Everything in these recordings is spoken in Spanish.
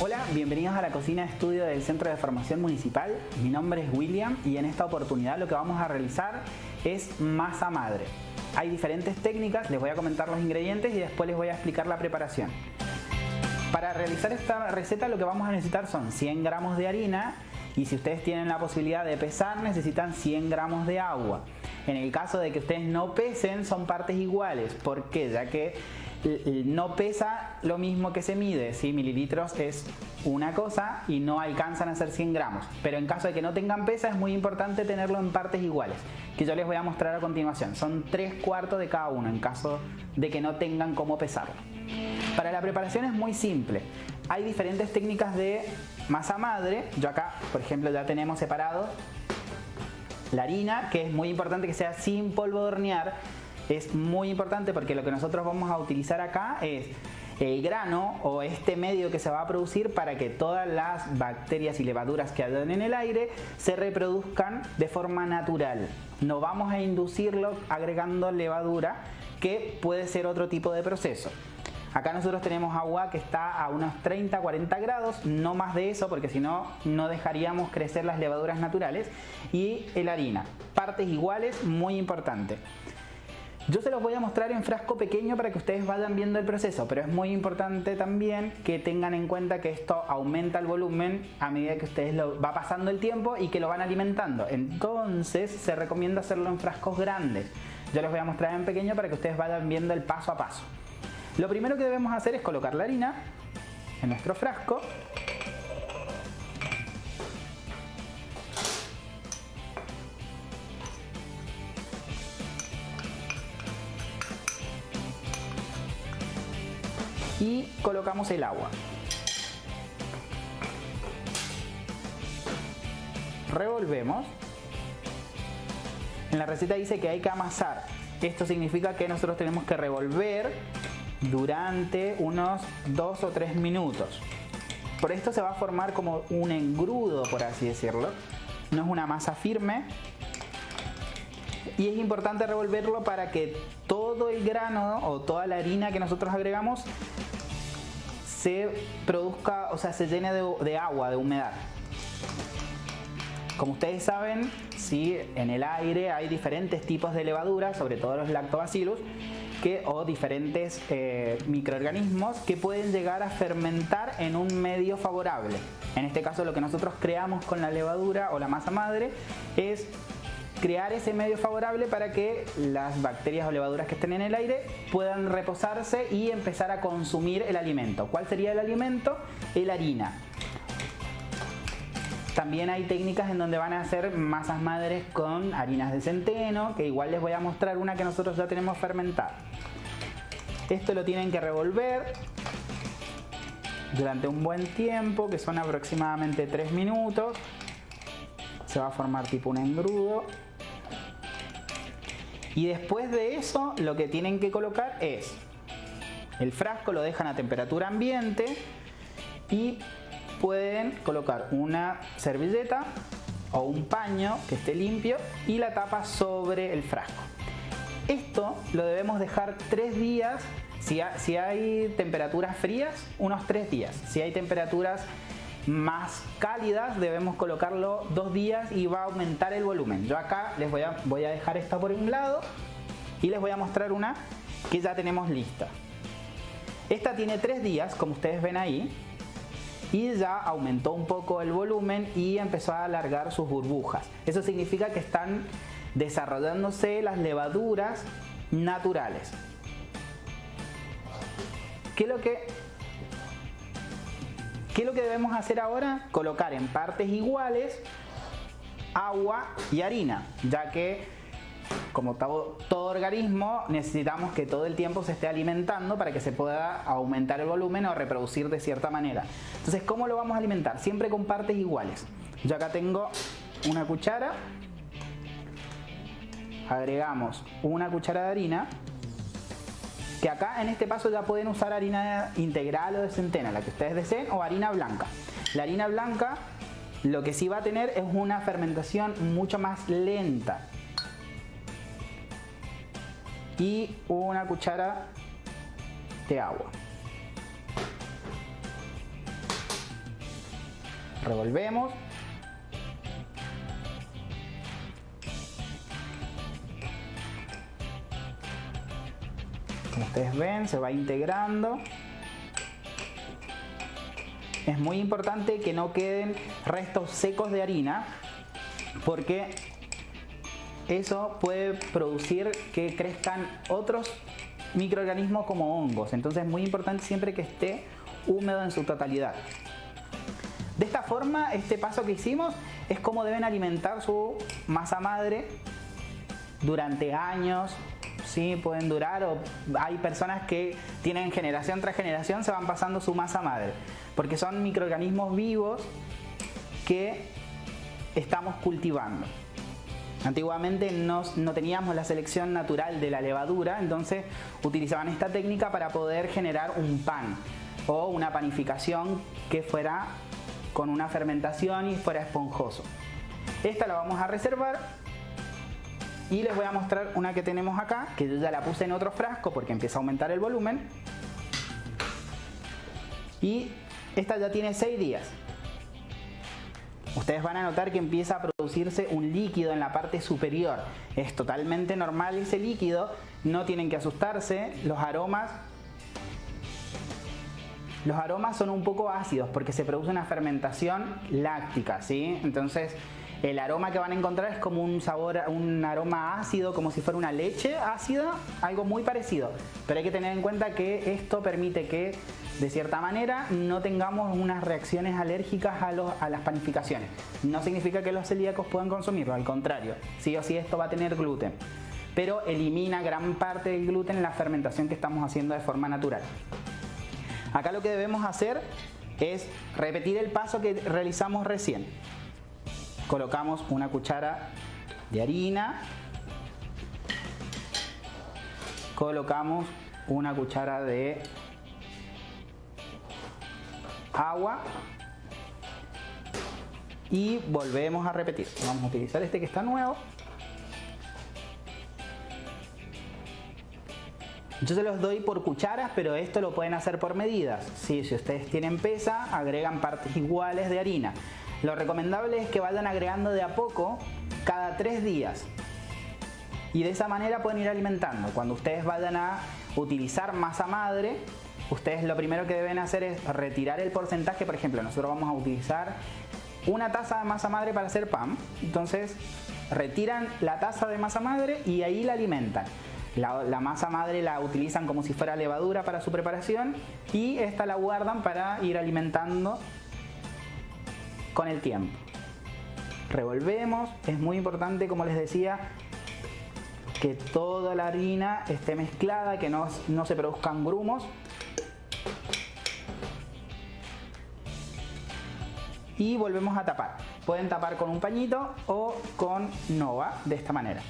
Hola, bienvenidos a la cocina estudio del Centro de Formación Municipal. Mi nombre es William y en esta oportunidad lo que vamos a realizar es masa madre. Hay diferentes técnicas, les voy a comentar los ingredientes y después les voy a explicar la preparación. Para realizar esta receta lo que vamos a necesitar son 100 gramos de harina y si ustedes tienen la posibilidad de pesar necesitan 100 gramos de agua. En el caso de que ustedes no pesen son partes iguales. ¿Por qué? Ya que no pesa lo mismo que se mide, ¿sí? Mililitros es una cosa y no alcanzan a ser 100 gramos. Pero en caso de que no tengan pesa es muy importante tenerlo en partes iguales, que yo les voy a mostrar a continuación. Son 3/4 de cada uno en caso de que no tengan cómo pesarlo. Para la preparación es muy simple. Hay diferentes técnicas de masa madre. Yo acá, por ejemplo, ya tenemos separado la harina, que es muy importante que sea sin polvo de hornear. Es muy importante porque lo que nosotros vamos a utilizar acá es el grano o este medio que se va a producir para que todas las bacterias y levaduras que hayan en el aire se reproduzcan de forma natural. No vamos a inducirlo agregando levadura, que puede ser otro tipo de proceso. Acá nosotros tenemos agua que está a unos 30-40 grados, no más de eso porque si no, no dejaríamos crecer las levaduras naturales. Y la harina, partes iguales, muy importante. Yo se los voy a mostrar en frasco pequeño para que ustedes vayan viendo el proceso, pero es muy importante también que tengan en cuenta que esto aumenta el volumen a medida que ustedes lo va pasando el tiempo y que lo van alimentando. Entonces se recomienda hacerlo en frascos grandes. Yo les voy a mostrar en pequeño para que ustedes vayan viendo el paso a paso. Lo primero que debemos hacer es colocar la harina en nuestro frasco. Y colocamos el agua. Revolvemos. En la receta dice que hay que amasar. Esto significa que nosotros tenemos que revolver durante unos 2 o 3 minutos. Por esto se va a formar como un engrudo, por así decirlo. No es una masa firme. Y es importante revolverlo para que todo el grano o toda la harina que nosotros agregamos se produzca, o sea, se llene de agua, de humedad. Como ustedes saben, sí, en el aire hay diferentes tipos de levaduras, sobre todo los lactobacillus, o diferentes microorganismos que pueden llegar a fermentar en un medio favorable. En este caso lo que nosotros creamos con la levadura o la masa madre es crear ese medio favorable para que las bacterias o levaduras que estén en el aire puedan reposarse y empezar a consumir el alimento. ¿Cuál sería el alimento? La harina. También hay técnicas en donde van a hacer masas madres con harinas de centeno, que igual les voy a mostrar una que nosotros ya tenemos fermentada. Esto lo tienen que revolver durante un buen tiempo, que son aproximadamente 3 minutos. Se va a formar tipo un engrudo. Y después de eso lo que tienen que colocar es el frasco, lo dejan a temperatura ambiente y pueden colocar una servilleta o un paño que esté limpio y la tapa sobre el frasco. Esto lo debemos dejar 3 días, si hay temperaturas frías, unos 3 días. Si hay temperaturas más cálidas debemos colocarlo 2 días y va a aumentar el volumen. Yo acá les voy a dejar esta por un lado y les voy a mostrar una que ya tenemos lista. Esta tiene 3 días, como ustedes ven ahí, y ya aumentó un poco el volumen y empezó a alargar sus burbujas. Eso significa que están desarrollándose las levaduras naturales. ¿Qué es lo que debemos hacer ahora? Colocar en partes iguales agua y harina, ya que como todo organismo necesitamos que todo el tiempo se esté alimentando para que se pueda aumentar el volumen o reproducir de cierta manera. Entonces, ¿cómo lo vamos a alimentar? Siempre con partes iguales. Yo acá tengo una cuchara, agregamos una cuchara de harina, que acá en este paso ya pueden usar harina integral o de centeno, la que ustedes deseen, o harina blanca. La harina blanca lo que sí va a tener es una fermentación mucho más lenta. Y una cuchara de agua. Revolvemos. Como ustedes ven, se va integrando. Es muy importante que no queden restos secos de harina, porque eso puede producir que crezcan otros microorganismos como hongos. Entonces es muy importante siempre que esté húmedo en su totalidad. De esta forma, este paso que hicimos es cómo deben alimentar su masa madre durante años. Sí, pueden durar, o hay personas que tienen generación tras generación, se van pasando su masa madre, porque son microorganismos vivos que estamos cultivando. Antiguamente no teníamos la selección natural de la levadura, entonces utilizaban esta técnica para poder generar un pan o una panificación que fuera con una fermentación y fuera esponjoso. Esta la vamos a reservar. Y les voy a mostrar una que tenemos acá, que yo ya la puse en otro frasco porque empieza a aumentar el volumen. Y esta ya tiene 6 días. Ustedes van a notar que empieza a producirse un líquido en la parte superior. Es totalmente normal ese líquido, no tienen que asustarse. Los aromas son un poco ácidos porque se produce una fermentación láctica, ¿sí? Entonces el aroma que van a encontrar es como un aroma ácido, como si fuera una leche ácida, algo muy parecido. Pero hay que tener en cuenta que esto permite que, de cierta manera, no tengamos unas reacciones alérgicas a las panificaciones. No significa que los celíacos puedan consumirlo, al contrario, sí o sí esto va a tener gluten. Pero elimina gran parte del gluten en la fermentación que estamos haciendo de forma natural. Acá lo que debemos hacer es repetir el paso que realizamos recién. Colocamos una cuchara de harina, colocamos una cuchara de agua y volvemos a repetir. Vamos a utilizar este que está nuevo. Yo se los doy por cucharas, pero esto lo pueden hacer por medidas. Sí, si ustedes tienen pesa, agregan partes iguales de harina. Lo recomendable es que vayan agregando de a poco cada 3 días. Y de esa manera pueden ir alimentando. Cuando ustedes vayan a utilizar masa madre, ustedes lo primero que deben hacer es retirar el porcentaje. Por ejemplo, nosotros vamos a utilizar una taza de masa madre para hacer pan. Entonces retiran la taza de masa madre y ahí la alimentan. La masa madre la utilizan como si fuera levadura para su preparación y esta la guardan para ir alimentando con el tiempo. Revolvemos. Es muy importante, como les decía, que toda la harina esté mezclada, que no se produzcan grumos. Y volvemos a tapar. Pueden tapar con un pañito o con Nova, de esta manera.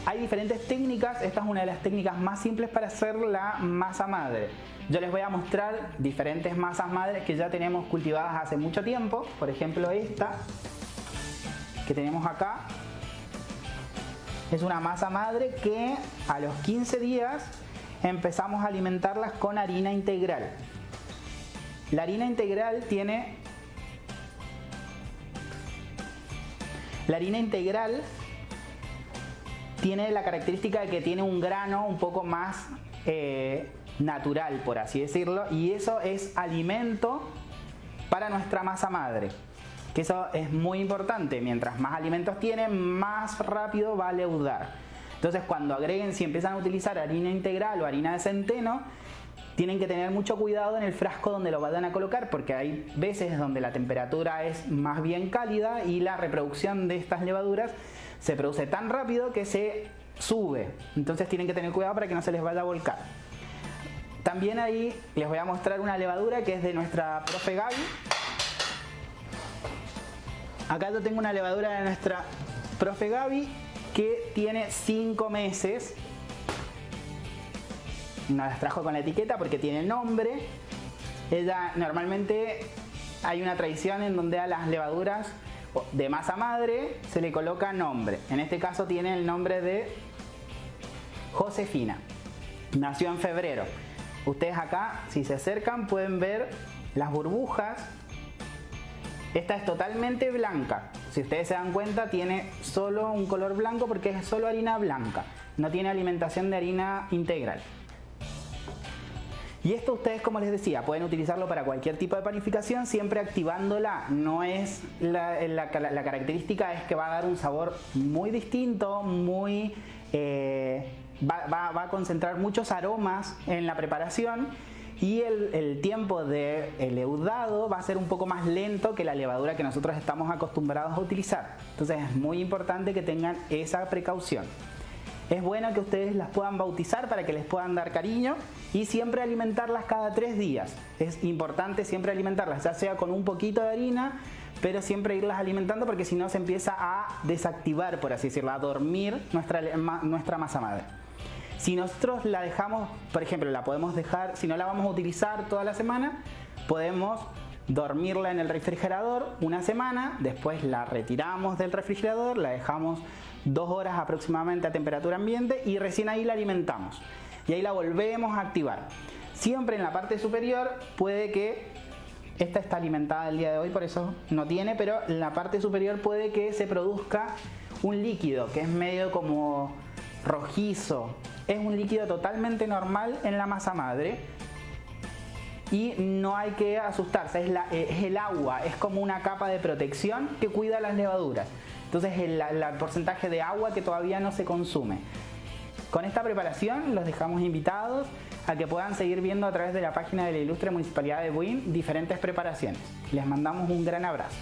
Hay diferentes técnicas. Esta es una de las técnicas más simples para hacer la masa madre. Yo les voy a mostrar diferentes masas madres que ya tenemos cultivadas hace mucho tiempo. Por ejemplo, esta que tenemos acá es una masa madre que a los 15 días empezamos a alimentarlas con harina integral. La harina integral tiene la característica de que tiene un grano un poco más natural, por así decirlo, y eso es alimento para nuestra masa madre, que eso es muy importante. Mientras más alimentos tiene, más rápido va a leudar. Entonces, cuando agreguen, si empiezan a utilizar harina integral o harina de centeno, tienen que tener mucho cuidado en el frasco donde lo vayan a colocar, porque hay veces donde la temperatura es más bien cálida y la reproducción de estas levaduras se produce tan rápido que se sube. Entonces tienen que tener cuidado para que no se les vaya a volcar. También ahí les voy a mostrar una levadura que es de nuestra profe Gaby. Acá yo tengo una levadura de nuestra profe Gaby que tiene 5 meses. No las trajo con la etiqueta porque tiene nombre. Ella normalmente hay una tradición en donde a las levaduras de masa madre se le coloca nombre. En este caso tiene el nombre de Josefina. Nació en febrero. Ustedes acá, si se acercan, pueden ver Las burbujas, esta es totalmente blanca. Si ustedes se dan cuenta, tiene solo un color blanco porque es solo harina blanca. No tiene alimentación de harina integral. Y esto ustedes, como les decía, pueden utilizarlo para cualquier tipo de panificación, siempre activándola. No es la característica es que va a dar un sabor muy distinto, muy va a concentrar muchos aromas en la preparación, y el tiempo de leudado va a ser un poco más lento que la levadura que nosotros estamos acostumbrados a utilizar. Entonces es muy importante que tengan esa precaución. Es bueno que ustedes las puedan bautizar para que les puedan dar cariño, y siempre alimentarlas cada 3 días. Es importante siempre alimentarlas, ya sea con un poquito de harina, pero siempre irlas alimentando porque si no se empieza a desactivar, por así decirlo, a dormir nuestra masa madre. Si nosotros la dejamos, por ejemplo, la podemos dejar, si no la vamos a utilizar toda la semana, podemos dormirla en el refrigerador una semana, después la retiramos del refrigerador, la dejamos 2 horas aproximadamente a temperatura ambiente y recién ahí la alimentamos. Y ahí la volvemos a activar. Siempre en la parte superior puede que, esta está alimentada el día de hoy, por eso no tiene, pero en la parte superior puede que se produzca un líquido que es medio como rojizo. Es un líquido totalmente normal en la masa madre y no hay que asustarse, es el agua, es como una capa de protección que cuida las levaduras. Entonces el porcentaje de agua que todavía no se consume. Con esta preparación los dejamos invitados a que puedan seguir viendo a través de la página de la Ilustre Municipalidad de Buin diferentes preparaciones. Les mandamos un gran abrazo.